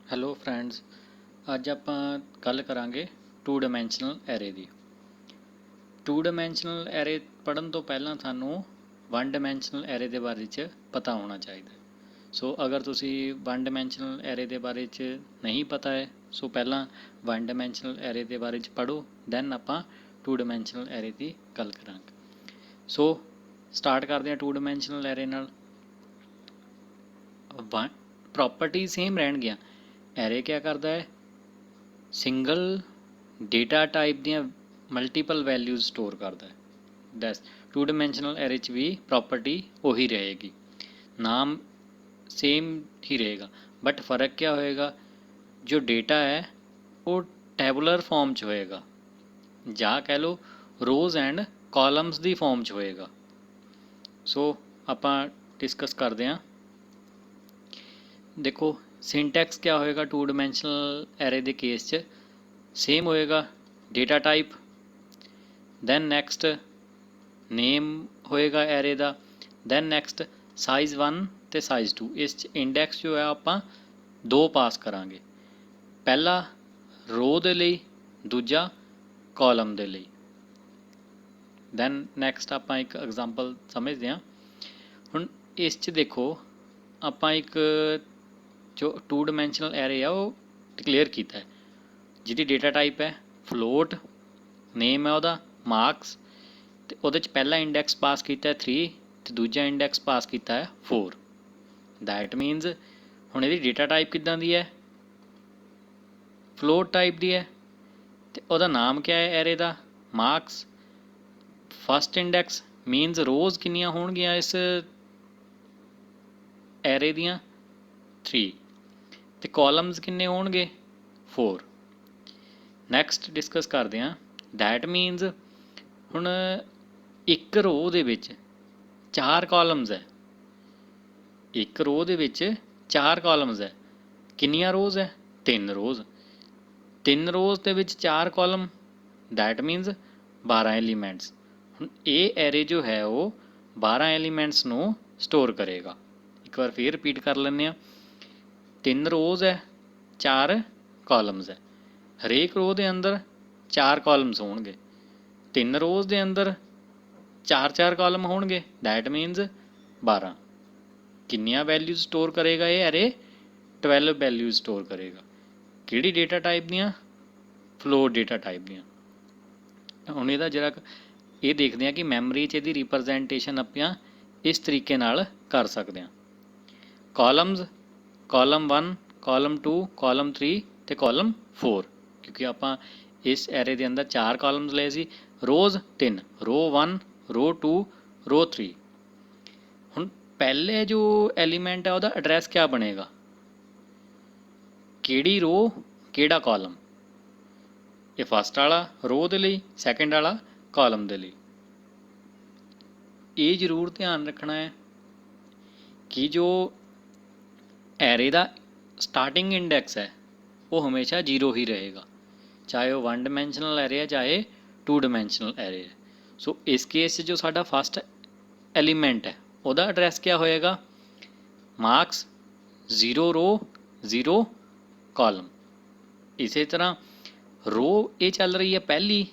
Hello friends, ਅੱਜ ਆਪਾਂ ਗੱਲ ਕਰਾਂਗੇ 2 ਡਾਇਮੈਂਸ਼ਨਲ ਐਰੇ ਦੀ। 2 ਡਾਇਮੈਂਸ਼ਨਲ ਐਰੇ ਪੜ੍ਹਨ ਤੋਂ ਪਹਿਲਾਂ ਸਾਨੂੰ 1 ਡਾਇਮੈਂਸ਼ਨਲ ਐਰੇ ਦੇ ਬਾਰੇ 'ਚ ਪਤਾ ਹੋਣਾ ਚਾਹੀਦਾ। ਸੋ ਅਗਰ ਤੁਸੀਂ 1 ਡਾਇਮੈਂਸ਼ਨਲ ਐਰੇ ਦੇ ਬਾਰੇ 'ਚ ਨਹੀਂ ਪਤਾ ਹੈ, ਸੋ ਪਹਿਲਾਂ 1 ਡਾਇਮੈਂਸ਼ਨਲ ਐਰੇ ਦੇ ਬਾਰੇ 'ਚ ਪੜ੍ਹੋ, ਦੈਨ ਆਪਾਂ 2 ਡਾਇਮੈਂਸ਼ਨਲ ਐਰੇ ਦੀ ਗੱਲ ਕਰਾਂਗੇ। ਸੋ ਸਟਾਰਟ ਕਰਦੇ ਹਾਂ 2 ਡਾਇਮੈਂਸ਼ਨਲ ਐਰੇ ਨਾਲ। ਪ੍ਰੋਪਰਟੀ ਸੇਮ ਰਹਿਣਗੀਆਂ। ਐਰੇ ਕਿਆ ਕਰਦਾ ਹੈ? ਸਿੰਗਲ ਡੇਟਾ ਟਾਈਪ ਦੀਆਂ ਮਲਟੀਪਲ ਵੈਲਿਊਜ਼ ਸਟੋਰ ਕਰਦਾ ਹੈ। ਦੈਟਸ 2 ਡਾਇਮੈਂਸ਼ਨਲ ਐਰੇ 'ਚ ਵੀ ਪ੍ਰੋਪਰਟੀ ਉਹੀ ਰਹੇਗੀ, ਨਾਮ ਸੇਮ ਹੀ ਰਹੇਗਾ, ਬਟ ਫ਼ਰਕ ਕਿਆ ਹੋਏਗਾ? ਜੋ ਡੇਟਾ ਹੈ ਉਹ ਟੈਬੂਲਰ ਫਾਰਮ 'ਚ ਹੋਏਗਾ, ਜਾਂ ਕਹਿ ਲਓ ਰੋਜ਼ ਐਂਡ ਕਾਲਮਸ ਦੀ ਫਾਰਮ 'ਚ ਹੋਏਗਾ। ਸੋ ਆਪਾਂ ਡਿਸਕਸ ਕਰਦੇ ਹਾਂ। ਦੇਖੋ ਸਿੰਟੈਕਸ ਕਿਆ ਹੋਏਗਾ 2 ਡਾਇਮੈਂਸ਼ਨਲ ਐਰੇ ਦੇ ਕੇਸ 'ਚ? ਸੇਮ ਹੋਏਗਾ, ਡੇਟਾ ਟਾਈਪ, ਦੈਨ ਨੈਕਸਟ ਨੇਮ ਹੋਏਗਾ ਐਰੇ ਦਾ, ਦੈਨ ਨੈਕਸਟ ਸਾਈਜ਼ 1 ਤੇ ਸਾਈਜ਼ 2। ਇਸ 'ਚ ਇੰਡੈਕਸ ਜੋ ਹੈ ਆਪਾਂ 2 ਪਾਸ ਕਰਾਂਗੇ, ਪਹਿਲਾ ਰੋ ਦੇ ਲਈ, ਦੂਜਾ ਕਾਲਮ ਦੇ ਲਈ। ਦੈਨ ਨੈਕਸਟ ਆਪਾਂ ਇੱਕ ਐਗਜ਼ਾਮਪਲ ਸਮਝਦੇ ਹਾਂ। ਹੁਣ ਇਸ 'ਚ ਦੇਖੋ ਆਪਾਂ ਇੱਕ ਜੋ 2 ਡਾਇਮੈਂਸ਼ਨਲ ਐਰੇ ਆ ਉਹ ਡਿਕਲੇਅਰ ਕੀਤਾ ਹੈ, ਜਿਹਦੀ ਡੇਟਾ ਟਾਈਪ ਹੈ ਫਲੋਟ, ਨੇਮ ਹੈ ਉਹਦਾ ਮਾਰਕਸ, ਅਤੇ ਉਹਦੇ 'ਚ ਪਹਿਲਾ ਇੰਡੈਕਸ ਪਾਸ ਕੀਤਾ ਹੈ 3 ਅਤੇ ਦੂਜਾ ਇੰਡੈਕਸ ਪਾਸ ਕੀਤਾ ਹੈ 4। ਦੈਟ ਮੀਨਸ ਹੁਣ ਇਹਦੀ ਡੇਟਾ ਟਾਈਪ ਕਿੱਦਾਂ ਦੀ ਹੈ? ਫਲੋਟ ਟਾਈਪ ਦੀ ਹੈ, ਅਤੇ ਉਹਦਾ ਨਾਮ ਕਿਆ ਹੈ ਐਰੇ ਦਾ? ਮਾਰਕਸ। ਫਸਟ ਇੰਡੈਕਸ ਮੀਨਸ ਰੋਜ਼ ਕਿੰਨੀਆਂ ਹੋਣਗੀਆਂ ਇਸ ਐਰੇ ਦੀਆਂ? 3, ਅਤੇ ਕਾਲਮਸ ਕਿੰਨੇ ਹੋਣਗੇ? 4। ਨੈਕਸਟ ਡਿਸਕਸ ਕਰਦੇ ਹਾਂ। ਦੈਟ ਮੀਨਸ ਹੁਣ ਇੱਕ ਰੋ ਦੇ ਵਿੱਚ 4 ਕਾਲਮਸ ਹੈ, ਇੱਕ ਰੋ ਦੇ ਵਿੱਚ 4 ਕਾਲਮਸ ਹੈ। ਕਿੰਨੀਆਂ ਰੋਜ਼ ਹੈ? 3 ਰੋਜ਼। 3 ਰੋਜ਼ ਦੇ ਵਿੱਚ 4 ਕਾਲਮ, ਦੈਟ ਮੀਨਸ 12 ਐਲੀਮੈਂਟਸ। ਹੁਣ ਇਹ ਐਰੇ ਜੋ ਹੈ ਉਹ 12 ਐਲੀਮੈਂਟਸ ਨੂੰ ਸਟੋਰ ਕਰੇਗਾ। ਇੱਕ ਵਾਰ ਫਿਰ ਰਿਪੀਟ ਕਰ ਲੈਂਦੇ ਹਾਂ। 3 ਰੋਜ਼ ਹੈ, 4 ਕਾਲਮਸ ਹੈ। ਹਰੇਕ ਰੋ ਦੇ ਅੰਦਰ 4 ਕਾਲਮਸ ਹੋਣਗੇ। 3 ਰੋਜ਼ ਦੇ ਅੰਦਰ 4 ਕਾਲਮ ਹੋਣਗੇ, ਦੈਟ ਮੀਨਸ 12। ਕਿੰਨੀਆਂ ਵੈਲਿਊਜ਼ ਸਟੋਰ ਕਰੇਗਾ ਇਹ ਐਰੇ? 12 ਵੈਲਿਊਜ਼ ਸਟੋਰ ਕਰੇਗਾ। ਕਿਹੜੀ ਡੇਟਾ ਟਾਈਪ ਦੀਆਂ? ਫਲੋਟ ਡੇਟਾ ਟਾਈਪ ਦੀਆਂ। ਹੁਣ ਇਹਦਾ ਜਰਾ ਇਹ ਦੇਖਦੇ ਹਾਂ ਕਿ ਮੈਮਰੀ 'ਚ ਇਹਦੀ ਰਿਪਰਜੈਂਟੇਸ਼ਨ ਆਪਾਂ ਇਸ ਤਰੀਕੇ ਨਾਲ ਕਰ ਸਕਦੇ ਹਾਂ। ਕਾਲਮਸ, ਕਾਲਮ 1, ਕਾਲਮ 2, ਕਾਲਮ 3 ਅਤੇ ਕਾਲਮ 4, ਕਿਉਂਕਿ ਆਪਾਂ ਇਸ ਐਰੇ ਦੇ ਅੰਦਰ 4 ਕਾਲਮਸ ਲਏ ਸੀ। ਰੋਜ਼ 3, ਰੋ 1, ਰੋ 2, ਰੋ 3। ਹੁਣ ਪਹਿਲੇ ਜੋ ਐਲੀਮੈਂਟ ਹੈ ਉਹਦਾ ਐਡਰੈਸ ਕਿਆ ਬਣੇਗਾ? ਕਿਹੜੀ ਰੋ ਕਿਹੜਾ ਕਾਲਮ? ਇਹ ਫਸਟ ਵਾਲਾ ਰੋ ਦੇ ਲਈ, ਸੈਕਿੰਡ ਵਾਲਾ ਕਾਲਮ ਦੇ ਲਈ। ਇਹ ਜ਼ਰੂਰ ਧਿਆਨ ਰੱਖਣਾ ਹੈ ਕਿ ਜੋ ਐਰੇ ਦਾ ਸਟਾਰਟਿੰਗ ਇੰਡੈਕਸ ਹੈ ਉਹ ਹਮੇਸ਼ਾ 0 ਹੀ ਰਹੇਗਾ, ਚਾਹੇ ਉਹ 1 ਡਾਇਮੈਂਸ਼ਨਲ ਐਰੇ ਹੈ ਚਾਹੇ 2 ਡਾਇਮੈਂਸ਼ਨਲ ਐਰੇ ਹੈ। ਸੋ ਇਸ ਕੇਸ 'ਚ ਜੋ ਸਾਡਾ ਫਸਟ ਐਲੀਮੈਂਟ ਹੈ ਉਹਦਾ ਐਡਰੈਸ ਕਿਆ ਹੋਏਗਾ? ਮਾਰਕਸ, 0 ਰੋ 0 ਕਾਲਮ। ਇਸੇ ਤਰ੍ਹਾਂ ਰੋ ਇਹ ਚੱਲ ਰਹੀ ਹੈ ਪਹਿਲੀ,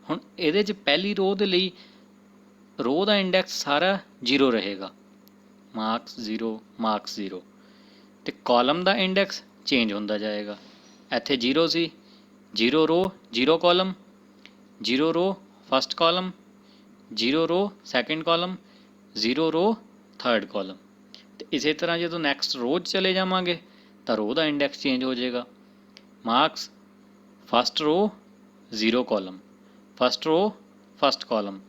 ਹੁਣ ਇਹਦੇ 'ਚ ਪਹਿਲੀ ਰੋ ਦੇ ਲਈ ਰੋ ਦਾ ਇੰਡੈਕਸ ਸਾਰਾ 0 ਰਹੇਗਾ, ਮਾਰਕਸ 0 ਮਾਰਕਸ 0, ਅਤੇ ਕਾਲਮ ਦਾ ਇੰਡੈਕਸ ਚੇਂਜ ਹੁੰਦਾ ਜਾਏਗਾ। ਇੱਥੇ 0 ਸੀ, 0 ਰੋ 0 ਕਾਲਮ, 0 ਰੋ ਫਸਟ ਕਾਲਮ, 0 ਰੋ ਸੈਕਿੰਡ ਕਾਲਮ, 0 ਰੋ ਥਰਡ ਕਾਲਮ। ਅਤੇ ਇਸੇ ਤਰ੍ਹਾਂ ਜਦੋਂ ਨੈਕਸਟ ਰੋ 'ਚ ਚਲੇ ਜਾਵਾਂਗੇ ਤਾਂ ਰੋ ਦਾ ਇੰਡੈਕਸ ਚੇਂਜ ਹੋ ਜਾਏਗਾ। ਮਾਰਕਸ ਫਸਟ ਰੋ 0 ਕਾਲਮ, ਫਸਟ ਰੋ ਫਸਟ ਕਾਲਮ,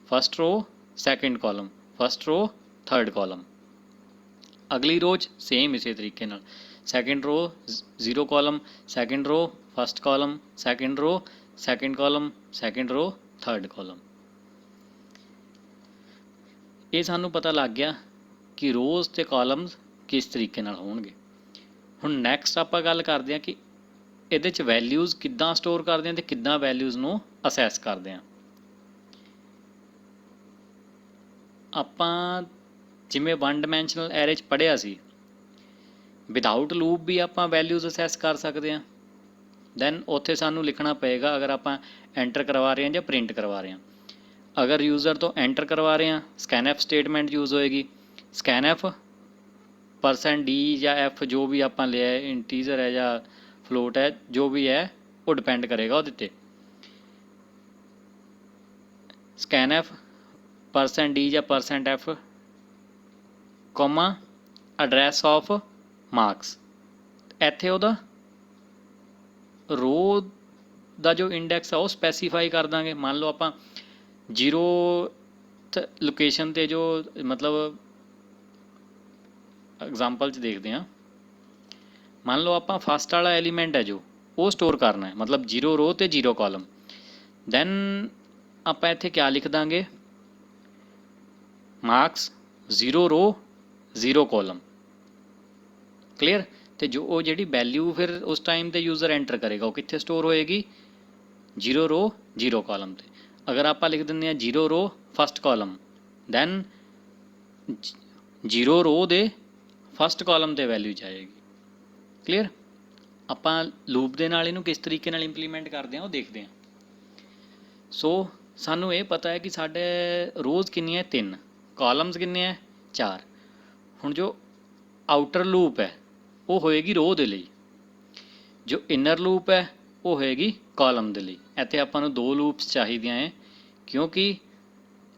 ਫਸਟ ਰੋ ਸੈਕਿੰਡ ਕਾਲਮ, ਫਸਟ ਰੋ ਥਰਡ ਕਾਲਮ। ਅਗਲੀ ਰੋ 'ਚ ਸੇਮ ਇਸੇ ਤਰੀਕੇ ਨਾਲ ਸੈਕਿੰਡ ਰੋ 0 ਕਾਲਮ, ਸੈਕਿੰਡ ਰੋ ਫਸਟ ਕਾਲਮ, ਸੈਕਿੰਡ ਰੋ ਸੈਕਿੰਡ ਕਾਲਮ, ਸੈਕਿੰਡ ਰੋ ਥਰਡ ਕਾਲਮ। ਇਹ ਸਾਨੂੰ ਪਤਾ ਲੱਗ ਗਿਆ ਕਿ ਰੋਜ਼ ਅਤੇ ਕਾਲਮਸ ਕਿਸ ਤਰੀਕੇ ਨਾਲ ਹੋਣਗੇ। ਹੁਣ ਨੈਕਸਟ ਆਪਾਂ ਗੱਲ ਕਰਦੇ ਹਾਂ ਕਿ ਇਹਦੇ 'ਚ ਵੈਲਿਊਜ਼ ਕਿੱਦਾਂ ਸਟੋਰ ਕਰਦੇ ਹਾਂ ਅਤੇ ਕਿੱਦਾਂ ਵੈਲਿਊਜ਼ ਨੂੰ ਅਸੈਸ ਕਰਦੇ ਹਾਂ। ਆਪਾਂ ਜਿਵੇਂ 1 ਡਾਇਮੈਂਸ਼ਨਲ ਐਰੇ 'ਚ ਪੜ੍ਹਿਆ ਸੀ ਵਿਦਆਊਟ ਲੂਪ ਵੀ ਆਪਾਂ ਵੈਲਿਊਜ਼ ਅਸੈਸ ਕਰ ਸਕਦੇ ਹਾਂ। ਦੈਨ ਉੱਥੇ ਸਾਨੂੰ ਲਿਖਣਾ ਪਏਗਾ ਅਗਰ ਆਪਾਂ ਐਂਟਰ ਕਰਵਾ ਰਹੇ ਹਾਂ ਜਾਂ ਪ੍ਰਿੰਟ ਕਰਵਾ ਰਹੇ ਹਾਂ। ਅਗਰ ਯੂਜ਼ਰ ਤੋਂ ਐਂਟਰ ਕਰਵਾ ਰਹੇ ਹਾਂ ਸਕੈਨਐਫ ਸਟੇਟਮੈਂਟ ਯੂਜ਼ ਹੋਏਗੀ। ਸਕੈਨਐਫ %d ਜਾਂ ਐਫ ਜੋ ਵੀ ਆਪਾਂ ਲਿਆ ਇੰਟੀਜ਼ਰ ਹੈ ਜਾਂ ਫਲੋਟ ਹੈ ਜੋ ਵੀ ਹੈ ਉਹ ਡਿਪੈਂਡ ਕਰੇਗਾ ਉਹਦੇ 'ਤੇ। ਸਕੈਨਐਫ %d ਜਾਂ %f comma address of marks. ਇੱਥੇ ਉਹਦਾ ਰੋ ਦਾ ਜੋ ਇੰਡੈਕਸ ਆ ਉਹ ਸਪੈਸੀਫਾਈ ਕਰ ਦਾਂਗੇ। ਮੰਨ ਲਓ ਆਪਾਂ 0th ਲੋਕੇਸ਼ਨ 'ਤੇ ਜੋ ਮਤਲਬ ਐਗਜ਼ਾਮਪਲ 'ਚ ਦੇਖਦੇ ਹਾਂ। ਮੰਨ ਲਓ ਆਪਾਂ ਫਸਟ ਵਾਲਾ ਐਲੀਮੈਂਟ ਹੈ ਜੋ ਉਹ ਸਟੋਰ ਕਰਨਾ ਹੈ, ਮਤਲਬ 0 ਰੋ ਅਤੇ 0 ਕਾਲਮ। ਦੈਨ ਆਪਾਂ ਇੱਥੇ ਕਿਆ ਲਿਖ ਦਾਂਗੇ, ਮਾਰਕਸ 0 ਰੋ 0 ਕਾਲਮ। ਕਲੀਅਰ। ਅਤੇ ਜੋ ਉਹ ਜਿਹੜੀ ਵੈਲਿਊ ਫਿਰ ਉਸ ਟਾਈਮ 'ਤੇ ਯੂਜ਼ਰ ਐਂਟਰ ਕਰੇਗਾ ਉਹ ਕਿੱਥੇ ਸਟੋਰ ਹੋਏਗੀ, 0 ਰੋ 0 ਕਾਲਮ 'ਤੇ। ਅਗਰ ਆਪਾਂ ਲਿਖ ਦਿੰਦੇ ਹਾਂ 0 ਰੋ ਫਸਟ ਕਾਲਮ, ਦੈਨ 0 ਰੋ ਦੇ ਫਸਟ ਕਾਲਮ 'ਤੇ ਵੈਲਿਊ ਜਾਏਗੀ। ਕਲੀਅਰ। ਆਪਾਂ ਲੂਪ ਦੇ ਨਾਲ ਇਹਨੂੰ ਕਿਸ ਤਰੀਕੇ ਨਾਲ ਇੰਪਲੀਮੈਂਟ ਕਰਦੇ ਹਾਂ ਉਹ ਦੇਖਦੇ ਹਾਂ। ਸੋ ਸਾਨੂੰ ਇਹ ਪਤਾ ਹੈ ਕਿ ਸਾਡੇ ਰੋਜ਼ ਕਿੰਨੀਆਂ 3, ਕਾਲਮਸ ਕਿੰਨੇ ਹੈ 4। ਹੁਣ ਜੋ ਆਊਟਰ ਲੂਪ ਹੈ ਉਹ ਹੋਏਗੀ ਰੋ ਦੇ ਲਈ, ਜੋ ਇਨਰ ਲੂਪ ਹੈ ਉਹ ਹੋਏਗੀ ਕਾਲਮ ਦੇ ਲਈ। ਇੱਥੇ ਆਪਾਂ ਨੂੰ 2 ਲੂਪਸ ਚਾਹੀਦੀਆਂ ਹੈ ਕਿਉਂਕਿ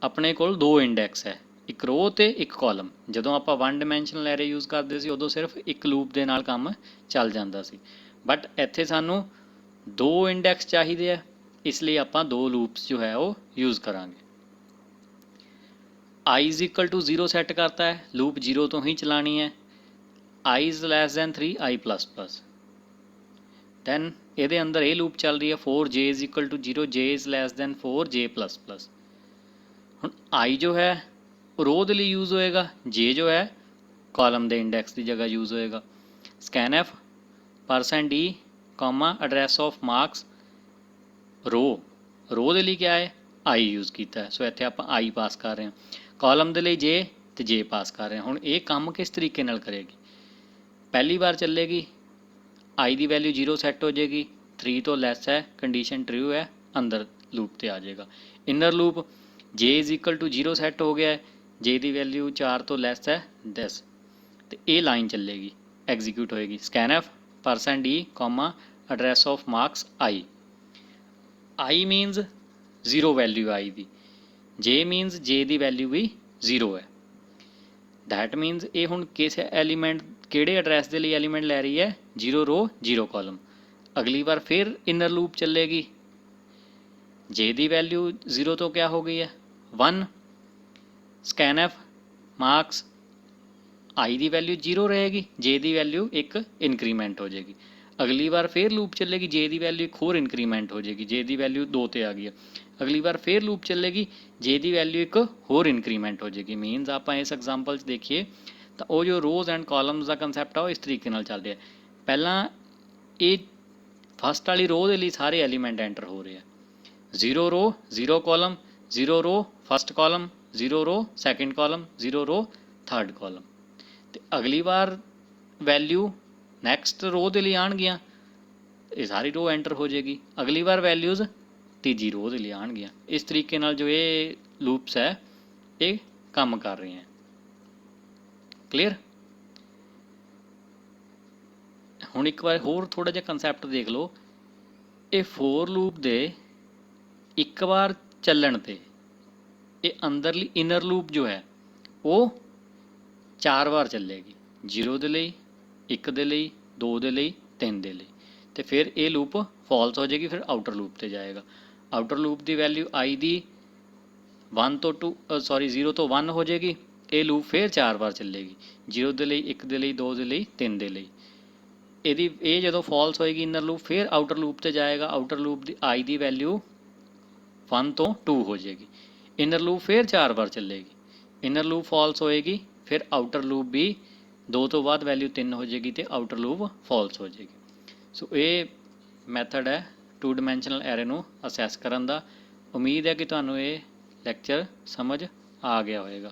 ਆਪਣੇ ਕੋਲ 2 ਇੰਡੈਕਸ ਹੈ, ਇੱਕ ਰੋ ਅਤੇ ਇੱਕ ਕਾਲਮ। ਜਦੋਂ ਆਪਾਂ 1 ਡਾਇਮੈਂਸ਼ਨਲ ਐਰੇ ਯੂਜ਼ ਕਰਦੇ ਸੀ ਉਦੋਂ ਸਿਰਫ ਇੱਕ ਲੂਪ ਦੇ ਨਾਲ ਕੰਮ ਚੱਲ ਜਾਂਦਾ ਸੀ, ਬਟ ਇੱਥੇ ਸਾਨੂੰ 2 ਇੰਡੈਕਸ ਚਾਹੀਦੇ ਹੈ, ਇਸ ਲਈ ਆਪਾਂ 2 ਲੂਪਸ ਜੋ ਹੈ ਉਹ ਯੂਜ਼ ਕਰਾਂਗੇ। i = 0 ਸੈੱਟ ਕਰਤਾ ਹੈ, ਲੂਪ 0 ਤੋਂ ਹੀ ਚਲਾਣੀ ਹੈ। i <3 i++। ਦੈਨ ਇਹਦੇ ਅੰਦਰ ਇਹ ਲੂਪ ਚੱਲ ਰਹੀ ਹੈ 4j = 0 j <4 j++। ਹੁਣ i ਜੋ ਹੈ ਉਹ ਰੋ ਦੇ ਲਈ ਯੂਜ਼ ਹੋਏਗਾ, j ਜੋ ਹੈ ਕਾਲਮ ਦੇ ਇੰਡੈਕਸ ਦੀ ਜਗ੍ਹਾ ਯੂਜ਼ ਹੋਏਗਾ। ਸਕੈਨਐਫ %d ਐਡਰੈਸ ਆਫ ਮਾਰਕਸ ਰੋ ਦੇ ਲਈ ਕਿਆ ਹੈ i ਯੂਜ਼ ਕੀਤਾ ਹੈ, ਸੋ ਇੱਥੇ ਆਪਾਂ i ਪਾਸ ਕਰ ਰਹੇ ਹਾਂ। ਕਾਲਮ ਦੇ ਲਈ j ਅਤੇ j ਪਾਸ ਕਰ ਰਹੇ ਹਾਂ। ਹੁਣ ਇਹ ਕੰਮ ਕਿਸ ਤਰੀਕੇ ਨਾਲ ਕਰੇਗੀ, ਪਹਿਲੀ ਵਾਰ ਚੱਲੇਗੀ i ਦੀ ਵੈਲਿਊ 0 ਸੈੱਟ ਹੋ ਜਾਏਗੀ, 3 ਤੋਂ ਲੈਸ ਹੈ, ਕੰਡੀਸ਼ਨ ਟਰੂ ਹੈ, ਅੰਦਰ ਲੂਪ 'ਤੇ ਆ ਜਾਏਗਾ। ਇਨਰ ਲੂਪ j = 0 ਸੈੱਟ ਹੋ ਗਿਆ ਹੈ, j ਦੀ ਵੈਲਿਊ 4 ਤੋਂ ਲੈਸ ਹੈ 10, ਅਤੇ ਇਹ ਲਾਈਨ ਚੱਲੇਗੀ, ਐਗਜ਼ੀਕਿਊਟ ਹੋਏਗੀ। Scanf %d address of marks i means 0 value i ਦੀ, j ਮੀਨਸ j ਦੀ ਵੈਲਿਊ ਵੀ 0 ਹੈ। ਦੈਟ ਮੀਨਸ ਇਹ ਹੁਣ ਕਿਸ ਐਲੀਮੈਂਟ ਕਿਹੜੇ ਐਡਰੈਸ ਦੇ ਲਈ ਐਲੀਮੈਂਟ ਲੈ ਰਹੀ ਹੈ, 0 ਰੋ 0 ਕਾਲਮ। ਅਗਲੀ ਵਾਰ ਫਿਰ ਇਨਰ ਲੂਪ ਚੱਲੇਗੀ, j ਦੀ ਵੈਲਿਊ 0 ਤੋਂ ਕਿਆ ਹੋ ਗਈ ਹੈ 1, ਸਕੈਨਐਫ ਮਾਰਕਸ i ਦੀ ਵੈਲਿਊ 0 ਰਹੇਗੀ, j ਦੀ ਵੈਲਿਊ 1 ਇਨਕਰੀਮੈਂਟ ਹੋ ਜਾਏਗੀ। ਅਗਲੀ ਵਾਰ ਫਿਰ ਲੂਪ ਚੱਲੇਗੀ, j ਦੀ ਵੈਲਿਊ 1 ਹੋਰ ਇਨਕਰੀਮੈਂਟ ਹੋ ਜਾਏਗੀ, j ਦੀ ਵੈਲਿਊ 2 'ਤੇ ਆ ਗਈ ਹੈ। ਅਗਲੀ ਵਾਰ ਫਿਰ ਲੂਪ ਚੱਲੇਗੀ, j ਦੀ ਵੈਲਿਊ 1 ਹੋਰ ਇਨਕਰੀਮੈਂਟ ਹੋ ਜਾਏਗੀ। ਮੀਨਸ ਆਪਾਂ ਇਸ ਐਗਜ਼ਾਮਪਲ 'ਚ ਦੇਖੀਏ ਤਾਂ ਉਹ ਜੋ ਰੋਜ਼ ਐਂਡ ਕਾਲਮਸ ਦਾ ਕੰਸੈਪਟ ਆ ਉਹ ਇਸ ਤਰੀਕੇ ਨਾਲ ਚੱਲ ਰਿਹਾ। ਪਹਿਲਾਂ ਇਹ ਫਸਟ ਵਾਲੀ ਰੋ ਦੇ ਲਈ ਸਾਰੇ ਐਲੀਮੈਂਟ ਐਂਟਰ ਹੋ ਰਹੇ ਆ, 0 ਰੋ 0 ਕਾਲਮ, 0 ਰੋ ਫਸਟ ਕਾਲਮ, 0 ਰੋ ਸੈਕਿੰਡ ਕਾਲਮ, 0 ਰੋ ਥਰਡ ਕਾਲਮ। ਅਤੇ ਅਗਲੀ ਵਾਰ ਵੈਲਿਊ ਨੈਕਸਟ ਰੋ ਦੇ ਲਈ ਆਉਣਗੀਆਂ, ਇਹ ਸਾਰੀ ਰੋ ਐਂਟਰ ਹੋ ਜਾਏਗੀ। ਅਗਲੀ ਵਾਰ ਵੈਲਿਊਜ਼ ਤੀਜੀ ਰੋ ਦੇ ਲਈ ਆਉਣਗੀਆਂ। ਇਸ ਤਰੀਕੇ ਨਾਲ ਜੋ ਇਹ ਲੂਪਸ ਹੈ ਇਹ ਕੰਮ ਕਰ ਰਹੇ ਹੈ। ਕਲੀਅਰ। ਹੁਣ ਇੱਕ ਵਾਰ ਹੋਰ ਥੋੜ੍ਹਾ ਜਿਹਾ ਕੰਸੈਪਟ ਦੇਖ ਲਓ। ਇਹ ਫੋਰ ਲੂਪ ਦੇ ਇੱਕ ਵਾਰ ਚੱਲਣ 'ਤੇ ਇਹ ਅੰਦਰਲੀ ਇਨਰ ਲੂਪ ਜੋ ਹੈ ਉਹ 4 ਵਾਰ ਚੱਲੇਗੀ, 0 ਦੇ ਲਈ, 1 ਦੇ ਲਈ, 2 ਦੇ ਲਈ, 3 ਦੇ ਲਈ, ਅਤੇ ਫਿਰ ਇਹ ਲੂਪ ਫਾਲਸ ਹੋ ਜਾਏਗੀ, ਫਿਰ ਆਊਟਰ ਲੂਪ 'ਤੇ ਜਾਏਗਾ। Outer loop the value i ਦੀ 0 ਤੋਂ 1 ਹੋ ਜਾਏਗੀ। ਇਹ ਲੂਪ ਫਿਰ 4 ਵਾਰ ਚੱਲੇਗੀ, 0 ਦੇ ਲਈ, 1 ਦੇ ਲਈ, 2 ਦੇ ਲਈ, 3 ਦੇ ਲਈ। ਇਹ ਜਦੋਂ ਫਾਲਸ ਹੋਏਗੀ ਇਨਰ ਲੂਪ ਫਿਰ ਆਊਟਰ ਲੂਪ 'ਤੇ ਜਾਏਗਾ। Outer loop the i the value 1 ਤੋਂ 2 ਹੋ ਜਾਏਗੀ। ਇਨਰ ਲੂਪ ਫਿਰ 4 ਵਾਰ ਚੱਲੇਗੀ, ਇਨਰ ਲੂਪ ਫਾਲਸ ਹੋਏਗੀ, ਫਿਰ ਆਊਟਰ ਲੂਪ ਵੀ 2 ਤੋਂ ਬਾਅਦ ਵੈਲਿਊ 3 ਹੋ ਜਾਏਗੀ ਅਤੇ ਆਊਟਰ ਲੂਪ ਫਾਲਸ ਹੋ ਜਾਏਗੀ। ਸੋ ਇਹ ਮੈਥਡ ਹੈ 2 ਡਾਇਮੈਂਸ਼ਨਲ ਐਰੇ ਨੂੰ ਅਸੈਸ ਕਰਨ ਦਾ। ਉਮੀਦ ਹੈ ਕਿ ਤੁਹਾਨੂੰ ਇਹ ਲੈਕਚਰ ਸਮਝ ਆ ਗਿਆ ਹੋਵੇਗਾ।